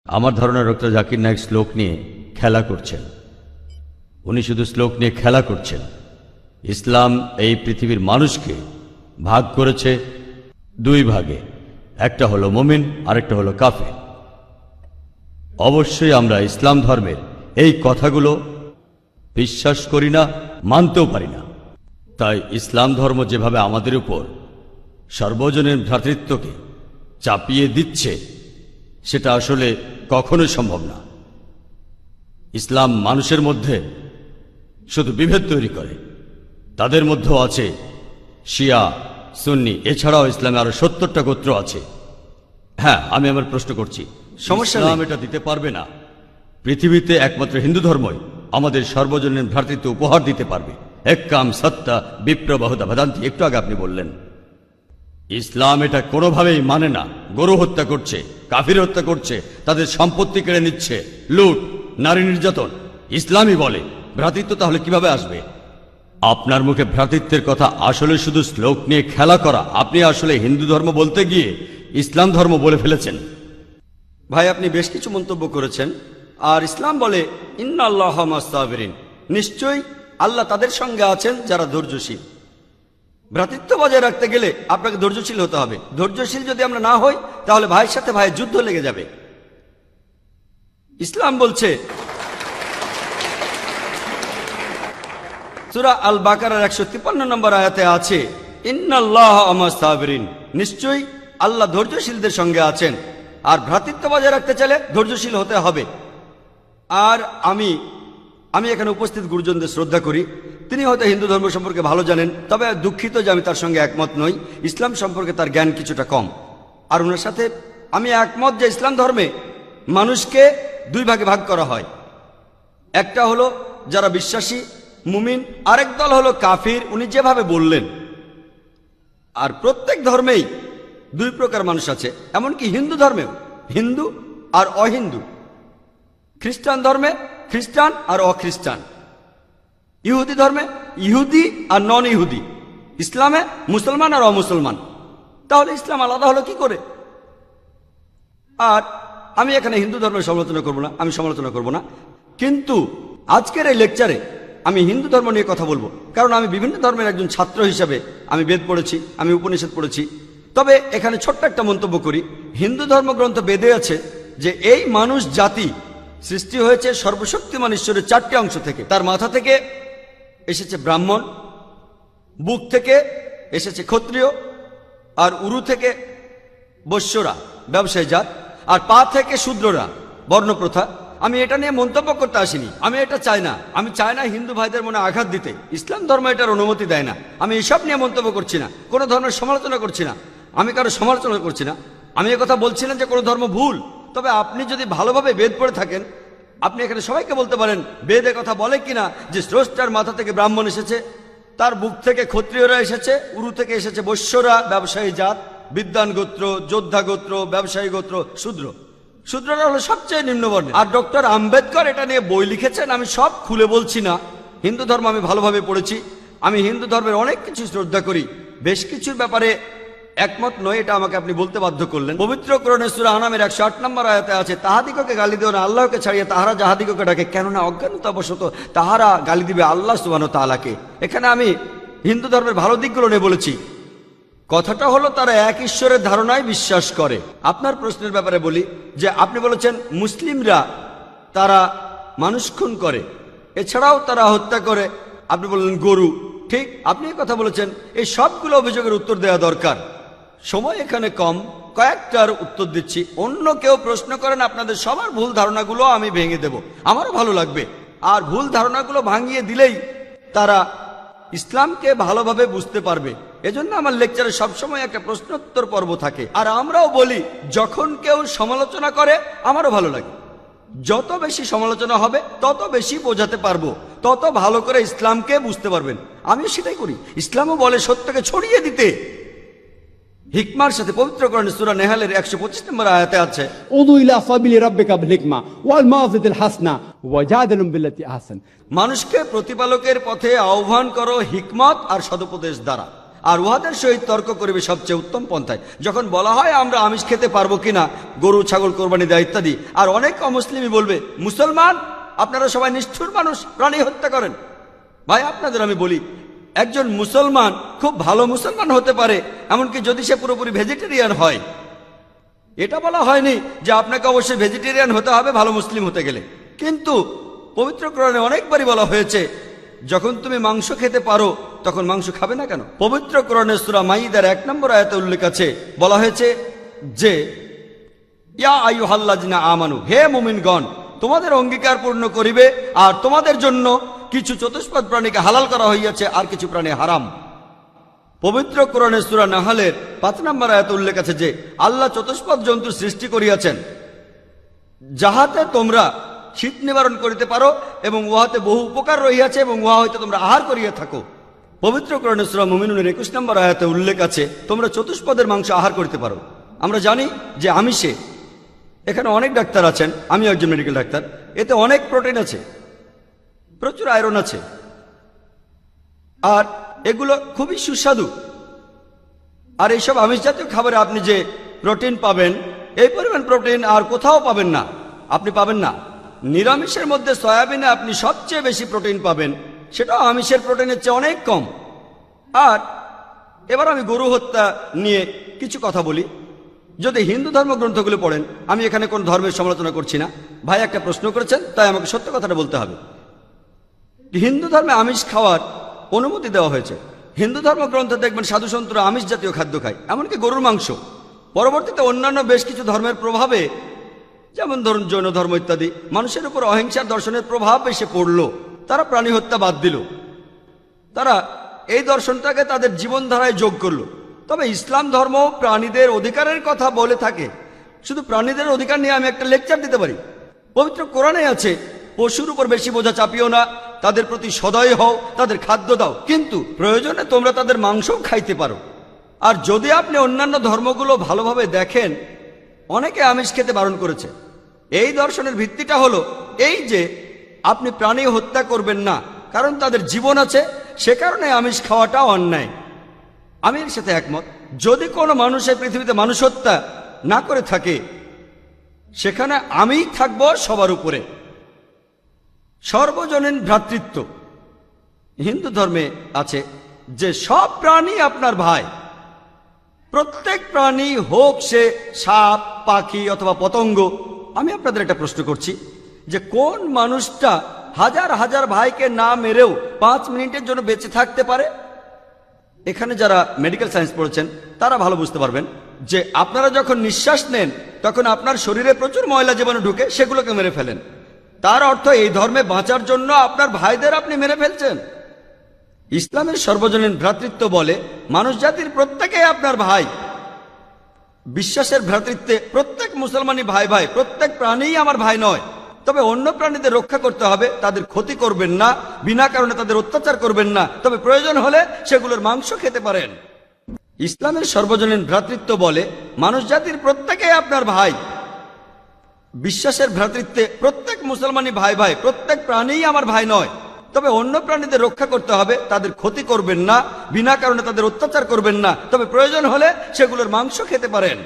আমার ধারণা ডক্টর জাকির নায়েক শ্লোক নিয়ে খেলা করছেন। উনি শুধু শ্লোক নিয়ে খেলা করছেন। ইসলাম এই পৃথিবীর মানুষকে ভাগ করেছে দুই ভাগে, একটা হলো মুমিন, আরেকটা হলো কাফের। অবশ্যই আমরা ইসলাম ধর্মের এই কথাগুলো বিশ্বাস করি না, মানতেও পারি না। তাই ইসলাম ধর্ম যেভাবে আমাদের উপর সর্বজনীন ভ্রাতৃত্বকে চাপিয়ে দিচ্ছে, সেটা আসলে কখনোই সম্ভব না। ইসলাম মানুষের মধ্যে শুধু বিভেদ তৈরি করে। তাদের মধ্যেও আছে শিয়া, সুন্নি, এছাড়াও ইসলামে আরো 70টা গোত্র আছে। হ্যাঁ, আমি আমার প্রশ্ন করছি, সমস্যা ইসলাম এটা দিতে পারবে না। পৃথিবীতে একমাত্র হিন্দু ধর্মই আমাদের সর্বজনীন ভ্রাতৃত্ব উপহার দিতে পারবে। এক্কাম সত্তা বিপ্রবাহুদা ভদান্তি, একটু আগে আপনি বললেন। ইসলাম এটা কোনোভাবেই মানে না। গরু হত্যা করছে, কাফির হত্যা করছে, তাদের সম্পত্তি কেড়ে নিচ্ছে, লুট, নারী নির্যাতন। ইসলামই বলে ভ্রাতৃত্ব, তাহলে কিভাবে আসবে? আপনার মুখে ভ্রাতৃত্বের কথা আসলে শুধু শ্লোক নিয়ে খেলা করা। আপনি আসলে হিন্দু ধর্ম বলতে গিয়ে ইসলাম ধর্ম বলে ফেলেছেন। ভাই, আপনি বেশ কিছু মন্তব্য করেছেন। আর ইসলাম বলে ইন্নাল্লাহ মাস-সাবিরিন, নিশ্চয়ই আল্লাহ তাদের সঙ্গে আছেন যারা ধৈর্যশীল। ভ্রাতৃত্ব বজায় রাখতে গেলে আপনাকে ধৈর্যশীল হতে হবে। ধৈর্যশীল যদি আমরা না হই, তাহলে ভাইয়ের সাথে ভাইয়ের যুদ্ধ লেগে যাবে। ইসলাম বলছে সূরা আল বাকারার 153 নম্বর আয়াতে আছে ইন্নাল্লাহ মাস-সাবিরিন, নিশ্চয়ই আল্লাহ ধৈর্যশীলদের সঙ্গে আছেন। আর ভ্রাতৃত্ব বজায় রাখতে চাইলে ধৈর্যশীল হতে হবে। আর আমি এখানে উপস্থিত গুরুজনদের শ্রদ্ধা করি। তিনি হয়তো হিন্দু ধর্ম সম্পর্কে ভালো জানেন, তবে দুঃখিত যে আমি তার সঙ্গে একমত নই। ইসলাম সম্পর্কে তার জ্ঞান কিছুটা কম। আর ওনার সাথে আমি একমত যে ইসলাম ধর্মে মানুষকে দুই ভাগে ভাগ করা হয়। একটা হলো যারা বিশ্বাসী মুমিন, আরেক দল হলো কাফির, উনি যেভাবে বললেন। আর প্রত্যেক ধর্মেই দুই প্রকার মানুষ আছে, এমনকি হিন্দু ধর্মেও হিন্দু আর অহিন্দু। খ্রিস্টান ধর্মে খ্রিস্টান আর অখ্রিস্টান, ইহুদি ধর্মে ইহুদি আর নন ইহুদি, ইসলামে মুসলমান আর অমুসলমান। তাহলে ইসলাম আলাদা হলো কি করে? আর আমি এখানে হিন্দু ধর্মের সমালোচনা করব না, আমি সমালোচনা করব না। কিন্তু আজকের এই লেকচারে আমি হিন্দু ধর্ম নিয়ে কথা বলবো, কারণ আমি বিভিন্ন ধর্মের একজন ছাত্র হিসাবে আমি বেদ পড়েছি, আমি উপনিষদ পড়েছি। তবে এখানে ছোট্ট একটা মন্তব্য করি। হিন্দু ধর্মগ্রন্থ বেদে আছে যে এই মানুষ জাতি সৃষ্টি হয়েছে সর্বশক্তিমান ঈশ্বরের 4টে অংশ থেকে। তার মাথা থেকে এসেছে ব্রাহ্মণ, বুক থেকে এসেছে ক্ষত্রিয়, আর উরু থেকে বৈশ্যরা ব্যবসায়ী জাত, আর পা থেকে শূদ্ররা বর্ণপ্রথা। আমি এটা নিয়ে মন্তব্য করতে আসিনি, আমি এটা চাই না। আমি চাই না হিন্দু ভাইদের মনে আঘাত দিতে। ইসলাম ধর্ম এটার অনুমতি দেয় না। আমি এসব নিয়ে মন্তব্য করছি না, কোনো ধর্মের সমালোচনা করছি না, আমি কারো সমালোচনা করছি না। আমি কথা বলছি না যে কোনো ধর্ম ভুল। তবে আপনি যদি ভালোভাবে বেদ পড়ে থাকেন, আপনি এখানে সবাইকে বলতে পারেন বেদে কথা বলে কিনা যে স্রষ্টার মাথা থেকে ব্রাহ্মণ এসেছে, তার বুক থেকে ক্ষত্রিয়রা এসেছে, উরু থেকে এসেছে বৈশ্যরা ব্যবসায়ী জাত, বিদ্বান গোত্র, যোদ্ধা গোত্র, ব্যবসায়ী গোত্র, শূদ্র। শূদ্ররা হলো সবচেয়ে নিম্নবর্ণের। আর ডক্টর আম্বেদকর এটা নিয়ে বই লিখেছেন। আমি সব খুলে বলছি না। হিন্দু ধর্ম আমি ভালোভাবে পড়েছি। আমি হিন্দু ধর্মের অনেক কিছু শ্রদ্ধা করি, বেশ কিছুর ব্যাপারে একমত নয়, এটা আমাকে আপনি বলতে বাধ্য করলেন। পবিত্র কোরআনে সূরা আনামের 108 নম্বর আয়াতে আছে তাহাদিগকে গালি দিও না আল্লাহকে ছাড়িয়ে তাহারা যাহাদিগকে ডাকে, কেননা অজ্ঞানতাবশত তাহারা গালি দিবে আল্লাহ সুবহানাহু ওয়া তাআলাকে। এখানে আমি হিন্দু ধর্মের ভালো দিকগুলো নিয়ে বলেছি। কথাটা হলো তারা এক ঈশ্বরের ধারণায় বিশ্বাস করে। আপনার প্রশ্নের ব্যাপারে বলি যে আপনি বলেছেন মুসলিমরা তারা মানুষ খুন করে, এছাড়াও তারা হত্যা করে। আপনি বললেন গরু, ঠিক আপনি কথা বলেছেন। এই সবগুলো অভিযোগের উত্তর দেওয়া দরকার, সময় এখানে কম, কয়েকটার উত্তর দিচ্ছি। অন্য কেউ প্রশ্ন করেন, আপনাদের সবার ভুল ধারণাগুলো আমি ভেঙে দেব, আমারও ভালো লাগবে। আর ভুল ধারণাগুলো ভাঙিয়ে দিলেই তারা ইসলামকে ভালোভাবে বুঝতে পারবে। এজন্য আমার লেকচারে সবসময় একটা প্রশ্নোত্তর পর্ব থাকে। আর আমরাও বলি যখন কেউ সমালোচনা করে আমারও ভালো লাগে। যত বেশি সমালোচনা হবে তত বেশি বোঝাতে পারবো, তত ভালো করে ইসলামকে বুঝতে পারবেন। আমিও সেটাই করি। ইসলামও বলে সত্যকে ছড়িয়ে দিতে। হিকমার সাথে পবিত্র কোরআনে সূরা নেহালের 125 নম্বর আয়াতে আছে উদু ইলা সাবিলি রাব্বিকা বিল হিকমা ওয়াল মাউযিতিল হাসনা ওয়াজাদিলুম বিল্লাতি আহসান। মানুষকে প্রতিপালকের পথে আহ্বান করো হিকমত আর সদুপদেশ দ্বারা। আর উহাদের সহিত তর্ক করিবে সবচেয়ে উত্তম পন্থায়। যখন বলা হয় আমরা আমিষ খেতে পারবো কিনা, গরু ছাগল কোরবানি দেয় ইত্যাদি, আর অনেক অমুসলিমই বলবে মুসলমান আপনারা সবাই নিষ্ঠুর মানুষ, প্রাণী হত্যা করেন। ভাই আপনাদের আমি বলি, একজন মুসলমান খুব ভালো মুসলমান হতে পারে, এমনকি যদি সে পুরোপুরি ভেজিটেরিয়ান হয়। এটা বলা হয়নি যে আপনাকে অবশ্যই ভেজিটেরিয়ান হতে হবে ভালো মুসলিম হতে গেলে, কিন্তু পবিত্র কোরআনে অনেকবারই বলা হয়েছে যখন তুমি মাংস খেতে পারো তখন মাংস খাবে না কেন। পবিত্র কোরআনে সূরা মাইদার 1 নম্বর আয়াতে উল্লেখ আছে, বলা হয়েছে যে ইয়া আইয়ুহাল্লাযিনা আমানু, হে মুমিনগণ, তোমাদের অঙ্গীকার পূর্ণ করিবে আর তোমাদের জন্য কিছু চতুষ্পদ প্রাণীকে হালাল করা হইয়াছে আর কিছু প্রাণী হারাম। পবিত্র কোরআনে সূরা নাহলের 5 নম্বর আয়াতে উল্লেখ আছে যে আল্লাহ চতুষ্পদ জন্তু সৃষ্টি করিয়াছেন যাহাতে তোমরা শীত নিবারণ করিতে পারো এবং উহাতে বহু উপকার রহিয়াছে এবং উহা হইতে তোমরা আহার করিয়া থাকো। পবিত্র কোরআনে সূরা মুমিনুনের 21 নম্বর আয়াতে উল্লেখ আছে তোমরা চতুষ্পদের মাংস আহার করতে পারো। আমরা জানি যে আমিষে, এখানে অনেক ডাক্তার আছেন, আমি একজন মেডিকেল ডাক্তার, এতে অনেক প্রোটিন আছে, প্রচুর আয়রন আছে, আর এগুলো খুবই সুস্বাদু। আর এইসব আমিষ জাতীয় খাবারে আপনি যে প্রোটিন পাবেন, এই পরিমাণ প্রোটিন আর কোথাও পাবেন না, আপনি পাবেন না। নিরামিষের মধ্যে সয়াবিনে আপনি সবচেয়ে বেশি প্রোটিন পাবেন, সেটাও আমিষের প্রোটিনের চেয়ে অনেক কম। আর এবার আমি গরু হত্যা নিয়ে কিছু কথা বলি। যদি হিন্দু ধর্মগ্রন্থগুলো পড়েন, আমি এখানে কোন ধর্মের সমালোচনা করছি না, ভাই একটা প্রশ্ন করেছেন তাই আমাকে সত্য কথাটা বলতে হবে। হিন্দু ধর্মে আমিষ খাওয়ার অনুমতি দেওয়া হয়েছে। হিন্দু ধর্মগ্রন্থে দেখবেন সাধুসন্তরা আমিষ জাতীয় খাদ্য খায়, এমনকি গরুর মাংস। পরবর্তীতে অন্যান্য বেশ কিছু ধর্মের প্রভাবে, যেমন ধরুন জৈন ধর্ম ইত্যাদি, মানুষের উপর অহিংসার দর্শনের প্রভাব এসে পড়ল, তারা প্রাণী হত্যা বাদ দিল, তারা এই দর্শনটাকে তাদের জীবনধারায় যোগ করলো। তবে ইসলাম ধর্ম প্রাণীদের অধিকারের কথা বলে থাকে। শুধু প্রাণীদের অধিকার নিয়ে আমি একটা লেকচার দিতে পারি। পবিত্র কোরআনে আছে পশুর উপর বেশি বোঝা চাপিও না, তাদের প্রতি সদয় হও, তাদের খাদ্য দাও, কিন্তু প্রয়োজনে তোমরা তাদের মাংসও খাইতে পারো। আর যদি আপনি অন্যান্য ধর্মগুলো ভালোভাবে দেখেন, অনেকে আমিষ খেতে বারণ করেছে। এই দর্শনের ভিত্তিটা হলো এই যে আপনি প্রাণী হত্যা করবেন না, কারণ তাদের জীবন আছে, সে কারণে আমিষ খাওয়াটা অন্যায়। আমি এর সাথে একমত। যদি কোনো মানুষের পৃথিবীতে মানুষ হত্যা না করে থাকে, সেখানে আমিই থাকবো সবার উপরে। সর্বজনীন ভ্রাতৃত্ব হিন্দু ধর্মে আছে যে সব প্রাণী আপনার ভাই। প্রত্যেক প্রাণী, হোক সে সাপ, পাখি অথবা পতঙ্গ। আমি আপনাদের একটা প্রশ্ন করছি যে কোন মানুষটা হাজার হাজার ভাইকে না মেরেও 5 মিনিটের জন্য বেঁচে থাকতে পারে? এখানে যারা মেডিকেল সায়েন্স পড়েছেন তারা ভালো বুঝতে পারবেন যে আপনারা যখন নিঃশ্বাস নেন তখন আপনার শরীরে প্রচুর ময়লা জীবাণু ঢুকে, সেগুলোকে মেরে ফেলেন। তার অর্থ এই ধর্মে বাঁচার জন্য আপনার ভাইদের আপনি মেরে ফেলছেন। ইসলামের সর্বজনীন ভ্রাতৃত্ব বলে মানুষ জাতির প্রত্যেকেই আপনার ভাই। বিশ্বাসের ভ্রাতৃত্বে প্রত্যেক মুসলমানই ভাই ভাই, প্রত্যেক প্রাণীই আমার ভাই নয়। তবে অন্য প্রাণীদের রক্ষা করতে হবে, তাদের ক্ষতি করবেন না, বিনা কারণে তাদের অত্যাচার করবেন না, তবে প্রয়োজন হলে সেগুলোর মাংস খেতে পারেন। ইসলামের সর্বজনীন ভ্রাতৃত্ব বলে মানুষ জাতির প্রত্যেকেই আপনার ভাই। বিশ্বাসের ভ্রাতৃত্বে প্রত্যেক মুসলমানই ভাই ভাই, প্রত্যেক প্রাণীই আমার ভাই নয়। তবে অন্য প্রাণীদের রক্ষা করতে হবে, তাদের ক্ষতি করবেন না, বিনা কারণে তাদের অত্যাচার করবেন না, তবে প্রয়োজন হলে সেগুলোর মাংস খেতে পারেন।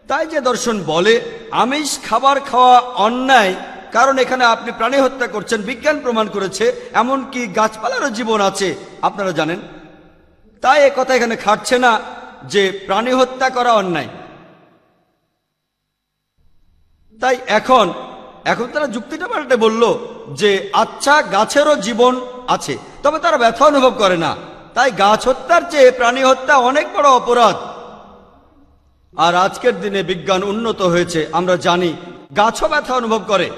তাই যে দর্শন বলে আমিষ খাবার খাওয়া অন্যায়, কারণ এখানে আপনি প্রাণী হত্যা করছেন, বিজ্ঞান প্রমাণ করেছে, এমনকি গাছপালারও জীবন আছে, আপনারা জানেন। তাই এ কথা এখানে খাটছে না যে প্রাণী হত্যা করা অন্যায়। তাই এখন তারা যুক্তিটা পাল্টে বলল যে আচ্ছা, গাছেরও জীবন আছে, তবে তারা ব্যথা অনুভব করে না, তাই গাছ হত্যার চেয়ে প্রাণী হত্যা অনেক বড় অপরাধ। আর আজকের দিনে বিজ্ঞান উন্নত হয়েছে, আমরা জানি গাছও ব্যথা অনুভব করে,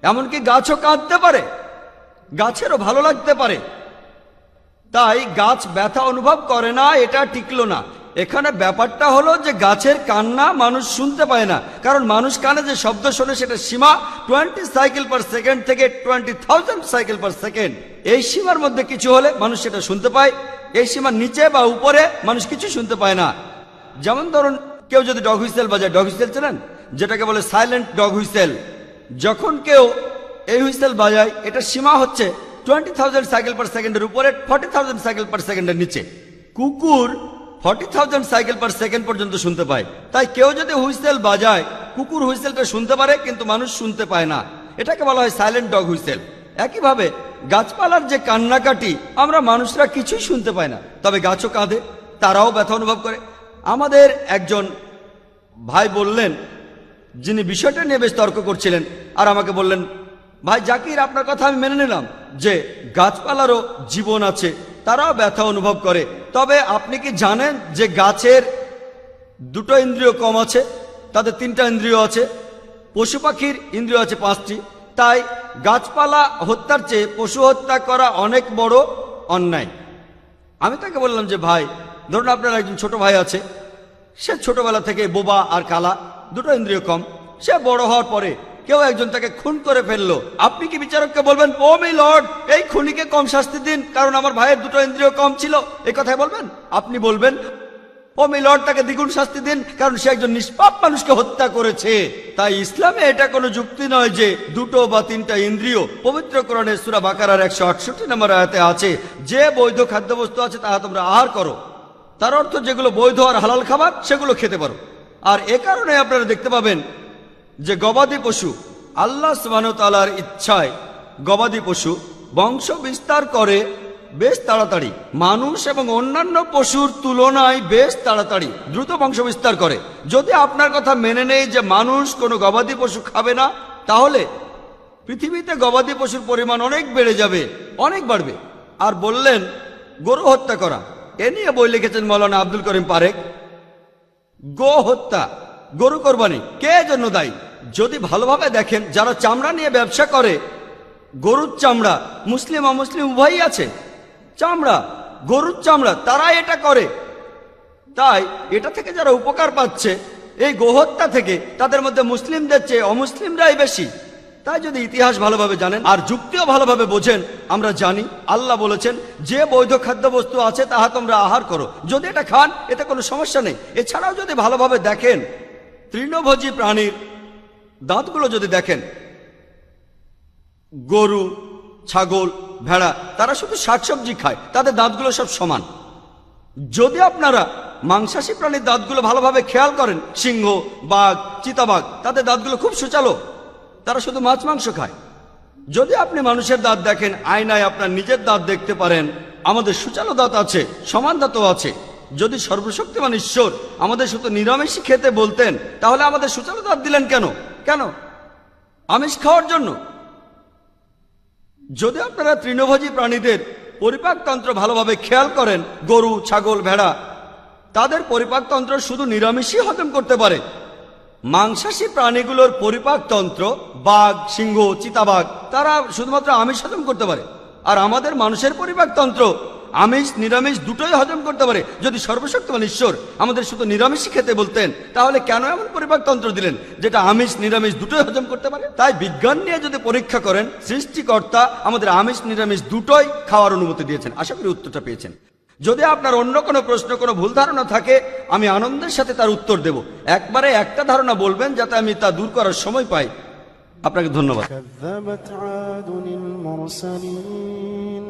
এমনকি গাছও কাঁদতে পারে, গাছেরও ভালো লাগতে পারে। তাই গাছ ব্যথা অনুভব করে না, এটা টিকলো না। এখানে ব্যাপারটা হলো যে গাছের কান্না মানুষ শুনতে পায় না, কারণ মানুষ কানে যে শব্দ শোনে সেটা সীমা 20 সাইকেল পার সেকেন্ড থেকে 20,000 সাইকেল পার সেকেন্ড। এই সীমার মধ্যে কিছু হলে মানুষ সেটা শুনতে পায়, এই সীমার নিচে বা উপরে মানুষ কিছু শুনতে পায় না। যেমন ধরুন কেউ যদি ডগ হুইসেল বাজায়, ডগ হুইসেল চেনেন, যেটাকে বলে সাইলেন্ট ডগ হুইসেল। যখন কেউ এই হুইসেল বাজায়, এটা সীমা হচ্ছে 20,000 সাইকেল পার সেকেন্ডের উপরে, 40,000 সাইকেল পার সেকেন্ডের নিচে। কুকুর 40,000 সাইকেল পার সেকেন্ড পর্যন্ত শুনতে পায়। তাই কেউ যদি হুইসেল বাজায়, কুকুর হুইসেলটা শুনতে পারে কিন্তু মানুষ শুনতে পায় না। এটাকে বলা হয় সাইলেন্ট ডগ হুইসেল। একইভাবে গাছপালার যে কান্নাকাটি আমরা মানুষরা কিছুই শুনতে পাই না, তবে গাছও কাঁদে, তারাও ব্যথা অনুভব করে। আমাদের একজন ভাই বললেন, যিনি বিষয়টা নিয়ে বেশ তর্ক করছিলেন, আর আমাকে বললেন, ভাই জাকির, আপনার কথা আমি মেনে নিলাম যে গাছপালারও জীবন আছে, তারাও ব্যথা অনুভব করে, তবে আপনি কি জানেন যে গাছের দুটো ইন্দ্রিয় কম আছে, তাদের 3টা ইন্দ্রিয় আছে, পশু পাখির ইন্দ্রিয় আছে 5টি। তাই গাছপালা হত্যার চেয়ে পশু হত্যা করা অনেক বড় অন্যায়। আমি তাকে বললাম যে ভাই, ধরুন আপনার একজন ছোট ভাই আছে, সে ছোটবেলা থেকে বোবা আর কালা, দুটো ইন্দ্রিয় কম। সে বড় হওয়ার পরে কেউ একজন তাকে খুন করে ফেললো, আপনি কি বিচারককে বলবেন, ও মি লর্ড, এই খুনিকে কম শাস্তি দিন কারণ আমার ভাইয়ের দুটো ইন্দ্রিয় কম ছিল? এই কথাই বলবেন? আপনি বলবেন, ও মি লর্ড, তাকে দ্বিগুণ শাস্তি দিন কারণ সে একজন নিষ্পাপ মানুষকে হত্যা করেছে। তাই ইসলামে এটা কোনো যুক্তি নয় যে 2 বা 3টা ইন্দ্রিয়। পবিত্র কোরআনে সূরা বাকারার 168 নম্বর আয়াতে আছে, যে বৈধ খাদ্যবস্তু আছে তাহা তোমরা আহার করো। তার অর্থ যেগুলো বৈধ আর হালাল খাবার সেগুলো খেতে পারো। আর এ কারণে আপনারা দেখতে পাবেন যে গবাদি পশু, আল্লাহ সুবহানাহু ওয়া তাআলার ইচ্ছায় গবাদি পশু বংশ বিস্তার করে বেশ তাড়াতাড়ি, মানুষ এবং অন্যান্য পশুর তুলনায় বেশ তাড়াতাড়ি দ্রুত বংশ বিস্তার করে। যদি আপনার কথা মেনে নেই যে মানুষ কোনো গবাদি পশু খাবে না, তাহলে পৃথিবীতে গবাদি পশুর পরিমাণ অনেক বেড়ে যাবে, অনেক বাড়বে। আর বললেন গরু হত্যা করা, এ নিয়ে বই লিখেছেন মৌলানা আব্দুল করিম পারেক। গো হত্যা, গরু কোরবানি কে জন্য দায়ী? যদি ভালোভাবে দেখেন, যারা চামড়া নিয়ে ব্যবসা করে, গরুর চামড়া, মুসলিম অমুসলিম উভয়ই আছে, চামড়া, গরুর চামড়া, তারা এটা করে। তাই এটা থেকে যারা উপকার পাচ্ছে এই গোহত্যা থেকে, তাদের মধ্যে মুসলিমদের চেয়ে অমুসলিমরাই বেশি। তাই যদি ইতিহাস ভালোভাবে জানেন আর যুক্তিও ভালোভাবে বোঝেন, আমরা জানি আল্লাহ বলেছেন যে বৈধ খাদ্যবস্তু আছে তাহা তোমরা আহার করো, যদি এটা খান এতে কোনো সমস্যা নেই। এছাড়াও যদি ভালোভাবে দেখেন, তৃণভোজী প্রাণীর দাঁতগুলো যদি দেখেন, গরু, ছাগল, ভেড়া, তারা শুধু শাকসবজি খায়, তাদের দাঁতগুলো সব সমান। যদি আপনারা মাংসাশী প্রাণীর দাঁতগুলো ভালোভাবে খেয়াল করেন, সিংহ, বাঘ, চিতাবাঘ, তাদের দাঁতগুলো খুব সুচালো, তারা শুধু মাছ মাংস খায়। যদি আপনি মানুষের দাঁত দেখেন, আয়নায় আপনার নিজের দাঁত দেখতে পারেন, আমাদের সুচালো দাঁত আছে, সমান দাঁতও আছে। যদি সর্বশক্তিমান ঈশ্বর আমাদের শুধু নিরামিষই খেতে বলতেন, তাহলে আমাদের সুচালো দাঁত দিলেন কেন? কেন? আমিষ খাওয়ার জন্য? যদি আপনারা তৃণভোজী প্রাণীদের পরিপাকতন্ত্র ভালোভাবে খেয়াল করেন, গরু, ছাগল, ভেড়া, তাদের পরিপাকতন্ত্র শুধু নিরামিষই হজম করতে পারে। মাংসাশী প্রাণীগুলোর পরিপাকতন্ত্র, বাঘ, সিংহ, চিতাবাঘ, তারা শুধুমাত্র আমিষ হজম করতে পারে। আর আমাদের মানুষের পরিপাকতন্ত্র আমিষ নিরামিষ দুটোই হজম করতে পারে। যদি সর্বশক্তিমান ঈশ্বর আমাদের শুধু নিরামিষই খেতে বলতেন, তাহলে কেন এমন পরিপাকতন্ত্র দিলেন যেটা আমিষ নিরামিষ দুটোই হজম করতে পারে? তাই বিজ্ঞান নিয়ে যদি পরীক্ষা করেন, সৃষ্টিকর্তা আমাদের আমিষ নিরামিষ দুটোই খাওয়ার অনুমতি দিয়েছেন। আশা করি উত্তরটা পেয়েছেন। যদি আপনার অন্য কোনো প্রশ্ন, কোনো ভুল ধারণা থাকে, আমি আনন্দের সাথে তার উত্তর দেব। একবারে একটা ধারণা বলবেন যাতে আমি তা দূর করার সময় পাই। আপনাকে ধন্যবাদ। كذبت عاد المرسلين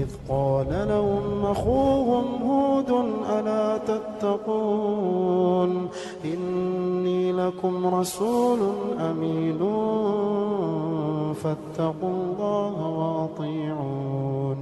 إذ قال لهم أخوهم هود ألا تتقون إني لكم رسول أمين فاتقوا الله وأطيعون